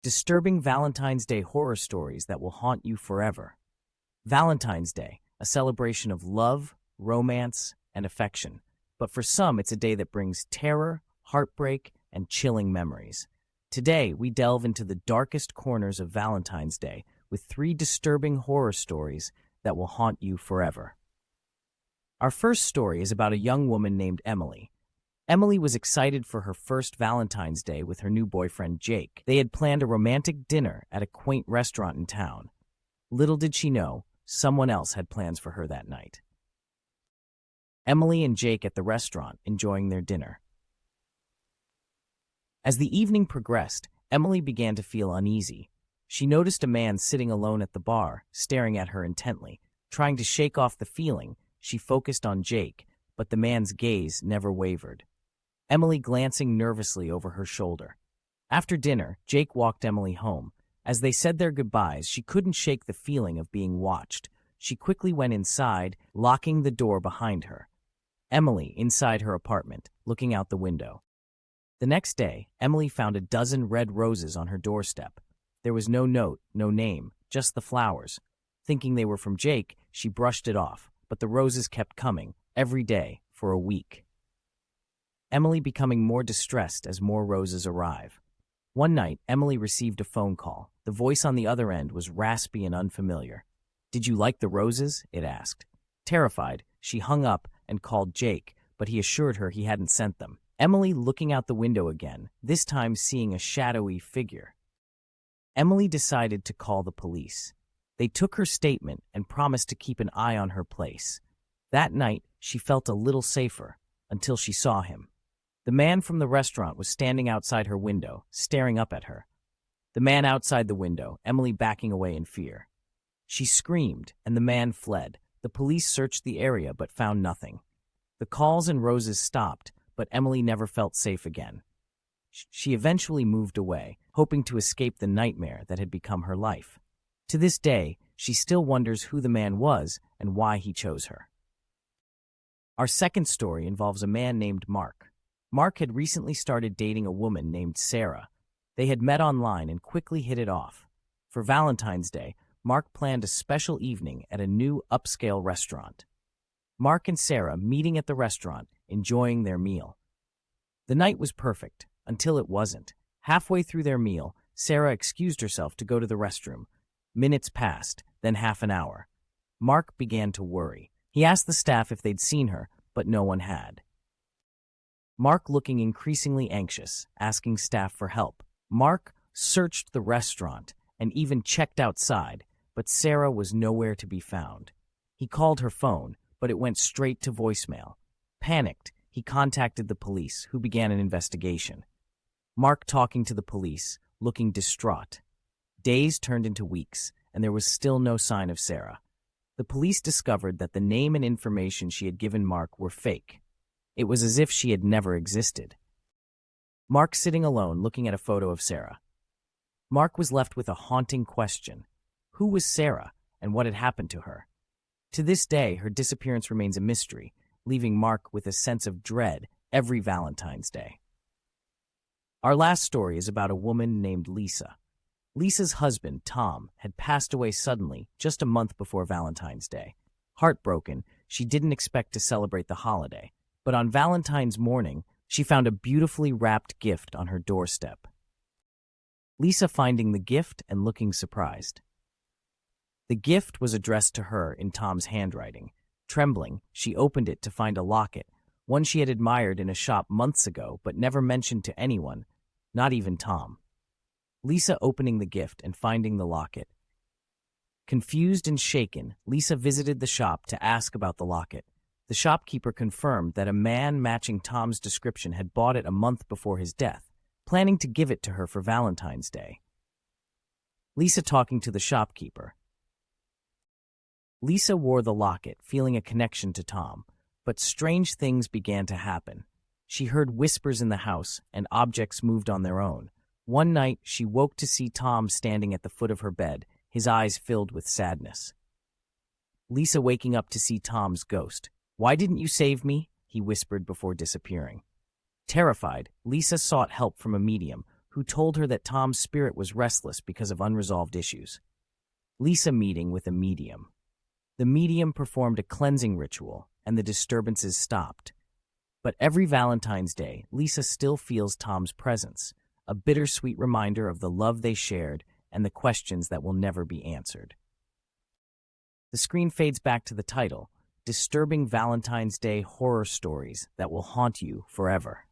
Disturbing Valentine's Day horror stories that will haunt you forever. Valentine's Day, a celebration of love, romance, and affection. But for some, it's a day that brings terror, heartbreak, and chilling memories. Today, we delve into the darkest corners of Valentine's Day with 3 disturbing horror stories that will haunt you forever. Our first story is about a young woman named Emily. Emily was excited for her first Valentine's Day with her new boyfriend, Jake. They had planned a romantic dinner at a quaint restaurant in town. Little did she know, someone else had plans for her that night. Emily and Jake at the restaurant, enjoying their dinner. As the evening progressed, Emily began to feel uneasy. She noticed a man sitting alone at the bar, staring at her intently. Trying to shake off the feeling, she focused on Jake, but the man's gaze never wavered. Emily glancing nervously over her shoulder. After dinner, Jake walked Emily home. As they said their goodbyes, she couldn't shake the feeling of being watched. She quickly went inside, locking the door behind her. Emily inside her apartment, looking out the window. The next day, Emily found a dozen red roses on her doorstep. There was no note, no name, just the flowers. Thinking they were from Jake, she brushed it off, but the roses kept coming, every day, for a week. Emily becoming more distressed as more roses arrive. One night, Emily received a phone call. The voice on the other end was raspy and unfamiliar. "Did you like the roses?" it asked. Terrified, she hung up and called Jake, but he assured her he hadn't sent them. Emily looking out the window again, this time seeing a shadowy figure. Emily decided to call the police. They took her statement and promised to keep an eye on her place. That night, she felt a little safer, until she saw him. The man from the restaurant was standing outside her window, staring up at her. The man outside the window, Emily backing away in fear. She screamed, and the man fled. The police searched the area but found nothing. The calls and roses stopped, but Emily never felt safe again. She eventually moved away, hoping to escape the nightmare that had become her life. To this day, she still wonders who the man was and why he chose her. Our second story involves a man named Mark. Mark had recently started dating a woman named Sarah. They had met online and quickly hit it off. For Valentine's Day, Mark planned a special evening at a new upscale restaurant. Mark and Sarah meeting at the restaurant, enjoying their meal. The night was perfect, until it wasn't. Halfway through their meal, Sarah excused herself to go to the restroom. Minutes passed, then half an hour. Mark began to worry. He asked the staff if they'd seen her, but no one had. Mark looking increasingly anxious, asking staff for help. Mark searched the restaurant and even checked outside, but Sarah was nowhere to be found. He called her phone, but it went straight to voicemail. Panicked, he contacted the police, who began an investigation. Mark talking to the police, looking distraught. Days turned into weeks, and there was still no sign of Sarah. The police discovered that the name and information she had given Mark were fake. It was as if she had never existed. Mark sitting alone looking at a photo of Sarah. Mark was left with a haunting question. Who was Sarah, and what had happened to her? To this day, her disappearance remains a mystery, leaving Mark with a sense of dread every Valentine's Day. Our last story is about a woman named Lisa. Lisa's husband, Tom, had passed away suddenly just a month before Valentine's Day. Heartbroken, she didn't expect to celebrate the holiday. But on Valentine's morning, she found a beautifully wrapped gift on her doorstep. Lisa finding the gift and looking surprised. The gift was addressed to her in Tom's handwriting. Trembling, she opened it to find a locket, one she had admired in a shop months ago but never mentioned to anyone, not even Tom. Lisa opening the gift and finding the locket. Confused and shaken, Lisa visited the shop to ask about the locket. The shopkeeper confirmed that a man matching Tom's description had bought it a month before his death, planning to give it to her for Valentine's Day. Lisa talking to the shopkeeper. Lisa wore the locket, feeling a connection to Tom, but strange things began to happen. She heard whispers in the house, and objects moved on their own. One night, she woke to see Tom standing at the foot of her bed, his eyes filled with sadness. Lisa waking up to see Tom's ghost. "Why didn't you save me?" he whispered before disappearing. Terrified, Lisa sought help from a medium, who told her that Tom's spirit was restless because of unresolved issues. Lisa meeting with a medium. The medium performed a cleansing ritual, and the disturbances stopped. But every Valentine's Day, Lisa still feels Tom's presence, a bittersweet reminder of the love they shared and the questions that will never be answered. The screen fades back to the title, Disturbing Valentine's Day Horror Stories That Will Haunt You Forever.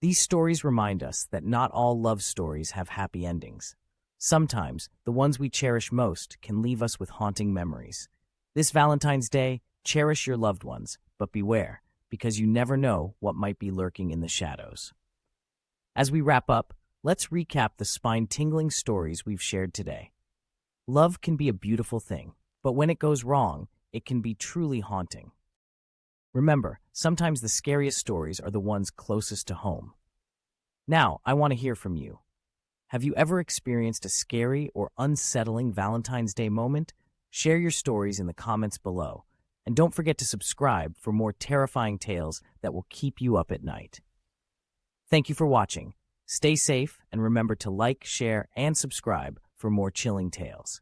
These stories remind us that not all love stories have happy endings. Sometimes, the ones we cherish most can leave us with haunting memories. This Valentine's Day, cherish your loved ones, but beware, because you never know what might be lurking in the shadows. As we wrap up, let's recap the spine-tingling stories we've shared today. Love can be a beautiful thing, but when it goes wrong, it can be truly haunting. Remember, sometimes the scariest stories are the ones closest to home. Now, I want to hear from you. Have you ever experienced a scary or unsettling Valentine's Day moment? Share your stories in the comments below. And don't forget to subscribe for more terrifying tales that will keep you up at night. Thank you for watching. Stay safe and remember to like, share, and subscribe for more chilling tales.